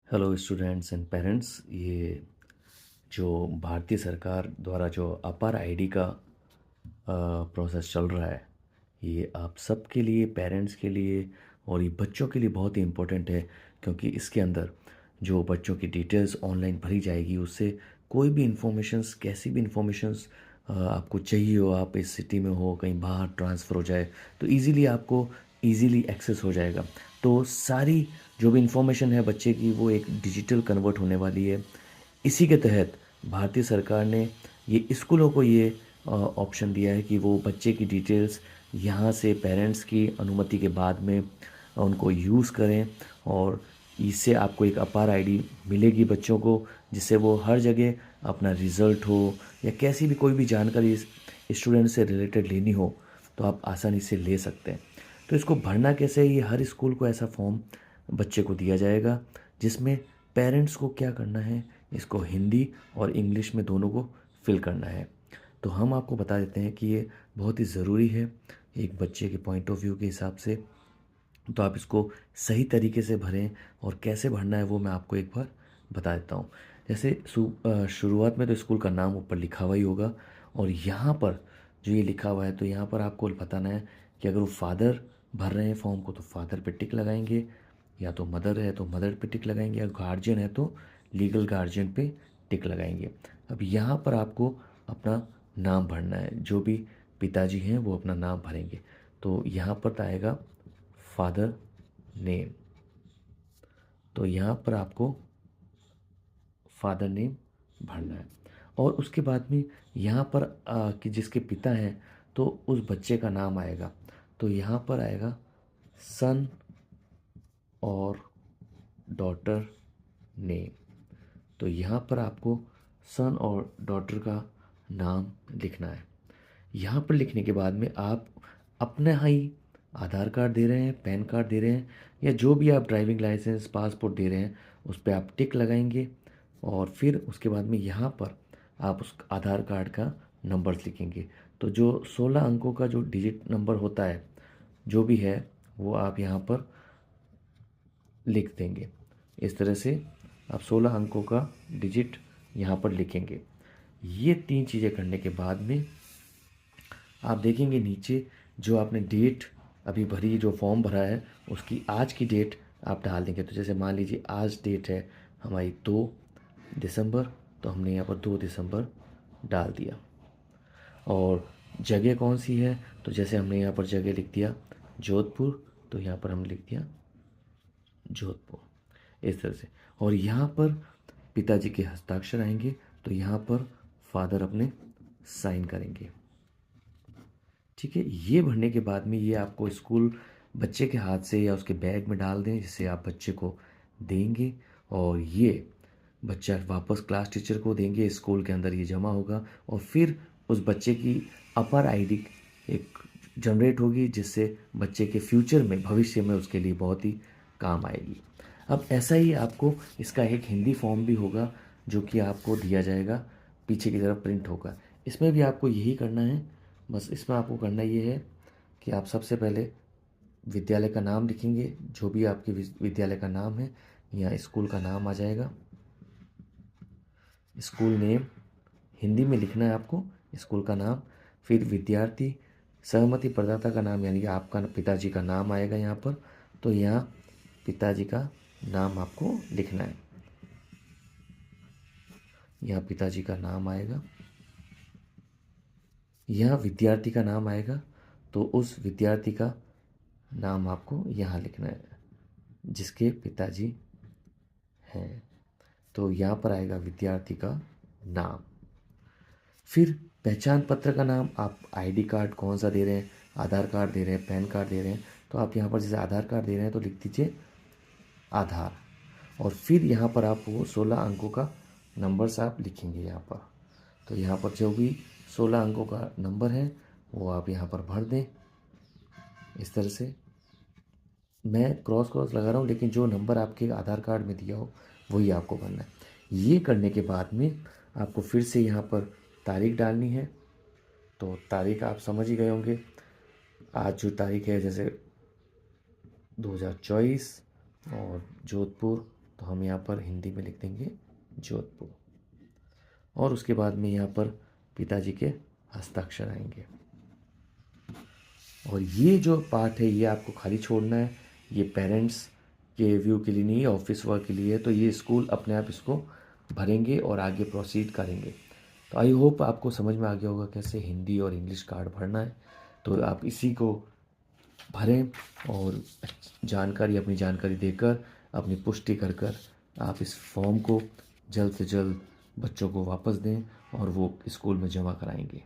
Hello students and parents. ये जो भारतीय सरकार द्वारा जो अपार आईडी का प्रोसेस चल रहा है, ये आप सबके लिए, पेरेंट्स के लिए और ये बच्चों के लिए बहुत ही इम्पोर्टेंट है। क्योंकि इसके अंदर जो बच्चों की डिटेल्स ऑनलाइन भरी जाएगी, उससे कोई भी इंफॉर्मेशंस, कैसी भी इंफॉर्मेशंस आपको चाहिए हो, आप इस सिटी में हो, कहीं बाहर ट्रांसफ़र हो जाए, तो इजीली आपको इजीली एक्सेस हो जाएगा। तो सारी जो भी इंफॉर्मेशन है बच्चे की, वो एक डिजिटल कन्वर्ट होने वाली है। इसी के तहत भारतीय सरकार ने ये स्कूलों को ये ऑप्शन दिया है कि वो बच्चे की डिटेल्स यहाँ से पेरेंट्स की अनुमति के बाद में उनको यूज़ करें। और इससे आपको एक अपार आईडी मिलेगी बच्चों को, जिससे वो हर जगह अपना रिज़ल्ट हो या कैसी भी कोई भी जानकारी स्टूडेंट से रिलेटेड लेनी हो, तो आप आसानी से ले सकते हैं। तो इसको भरना कैसे है, ये हर स्कूल को ऐसा फॉर्म बच्चे को दिया जाएगा, जिसमें पेरेंट्स को क्या करना है, इसको हिंदी और इंग्लिश में दोनों को फिल करना है। तो हम आपको बता देते हैं कि ये बहुत ही ज़रूरी है एक बच्चे के पॉइंट ऑफ व्यू के हिसाब से। तो आप इसको सही तरीके से भरें, और कैसे भरना है वो मैं आपको एक बार बता देता हूँ। जैसे शुरुआत में तो स्कूल का नाम ऊपर लिखा हुआ ही होगा, और यहाँ पर जो ये लिखा हुआ है, तो यहाँ पर आपको बताना है कि अगर वो फादर भर रहे हैं फॉर्म को, तो फादर पे टिक लगाएंगे, या तो मदर है तो मदर पे टिक लगाएंगे, या गार्जियन है तो लीगल गार्जियन पे टिक लगाएंगे। अब यहाँ पर आपको अपना नाम भरना है, जो भी पिताजी हैं वो अपना नाम भरेंगे। तो यहाँ पर आएगा फादर नेम, तो यहाँ पर आपको फादर नेम भरना है। और उसके बाद में यहाँ पर कि जिसके पिता हैं, तो उस बच्चे का नाम आएगा। तो यहाँ पर आएगा सन और डॉटर नेम। तो यहाँ पर आपको सन और डॉटर का नाम लिखना है। यहाँ पर लिखने के बाद में आप अपना ही आधार कार्ड दे रहे हैं, पैन कार्ड दे रहे हैं, या जो भी आप ड्राइविंग लाइसेंस, पासपोर्ट दे रहे हैं, उस पर आप टिक लगाएंगे। और फिर उसके बाद में यहाँ पर आप उस आधार कार्ड का नंबर लिखेंगे। तो जो 16 अंकों का जो डिजिट नंबर होता है, जो भी है, वो आप यहाँ पर लिख देंगे। इस तरह से आप 16 अंकों का डिजिट यहाँ पर लिखेंगे। ये 3 चीज़ें करने के बाद में आप देखेंगे नीचे जो आपने डेट अभी भरी, जो फॉर्म भरा है, उसकी आज की डेट आप डाल देंगे। तो जैसे मान लीजिए आज डेट है हमारी 2 दिसंबर, तो हमने यहाँ पर 2 दिसंबर डाल दिया। और जगह कौन सी है, तो जैसे हमने यहाँ पर जगह लिख दिया जोधपुर, तो यहाँ पर हमने लिख दिया जोधपुर, इस तरह से। और यहाँ पर पिताजी के हस्ताक्षर आएंगे, तो यहाँ पर फादर अपने साइन करेंगे। ठीक है, ये भरने के बाद में ये आपको स्कूल बच्चे के हाथ से या उसके बैग में डाल दें, जिससे आप बच्चे को देंगे। और ये बच्चा वापस क्लास टीचर को देंगे, स्कूल के अंदर ये जमा होगा, और फिर उस बच्चे की अपर आईडी एक जनरेट होगी, जिससे बच्चे के फ्यूचर में, भविष्य में उसके लिए बहुत ही काम आएगी। अब ऐसा ही आपको इसका एक हिंदी फॉर्म भी होगा, जो कि आपको दिया जाएगा, पीछे की तरफ प्रिंट होगा। इसमें भी आपको यही करना है। बस इसमें आपको करना ये है कि आप सबसे पहले विद्यालय का नाम लिखेंगे, जो भी आपके विद्यालय का नाम है, यहाँ स्कूल का नाम आ जाएगा, स्कूल नेम हिंदी में लिखना है आपको, स्कूल का नाम। फिर विद्यार्थी सहमति प्रदाता का नाम, यानी कि आपका पिताजी का नाम आएगा यहाँ पर, तो यहाँ पिताजी का नाम आपको लिखना है। यहाँ पिताजी का नाम आएगा, यहाँ विद्यार्थी का नाम आएगा, तो उस विद्यार्थी का नाम आपको यहाँ लिखना है, जिसके पिताजी हैं। तो यहाँ पर आएगा विद्यार्थी का नाम। फिर पहचान पत्र का नाम, आप आईडी कार्ड कौन सा दे रहे हैं, आधार कार्ड दे रहे हैं, पैन कार्ड दे रहे हैं, तो आप यहाँ पर जैसे आधार कार्ड दे रहे हैं तो लिख दीजिए आधार। और फिर यहाँ पर आप वो 16 अंकों का नंबर्स आप लिखेंगे यहाँ पर। तो यहाँ पर जो भी 16 अंकों का नंबर है, वो आप यहाँ पर भर दें, इस तरह से। मैं क्रॉस क्रॉस लगा रहा हूँ, लेकिन जो नंबर आपके आधार कार्ड में दिया हो वही आपको भरना है। ये करने के बाद में आपको फिर से यहाँ पर तारीख डालनी है। तो तारीख आप समझ ही गए होंगे। आज जो तारीख है, जैसे 2024, और जोधपुर तो हम यहाँ पर हिंदी में लिख देंगे जोधपुर, और उसके बाद में यहाँ पर पिताजी के हस्ताक्षर आएंगे। और ये जो पार्ट है ये आपको खाली छोड़ना है, ये पेरेंट्स के व्यू के लिए नहीं है, ऑफिस वर्क के लिए है। तो ये स्कूल अपने आप इसको भरेंगे और आगे प्रोसीड करेंगे। तो आई होप आपको समझ में आ गया होगा कैसे हिंदी और इंग्लिश कार्ड भरना है। तो आप इसी को भरें और अपनी जानकारी देकर, अपनी पुष्टि कर कर आप इस फॉर्म को जल्द से जल्द बच्चों को वापस दें और वो स्कूल में जमा कराएंगे।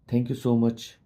Thank you so much.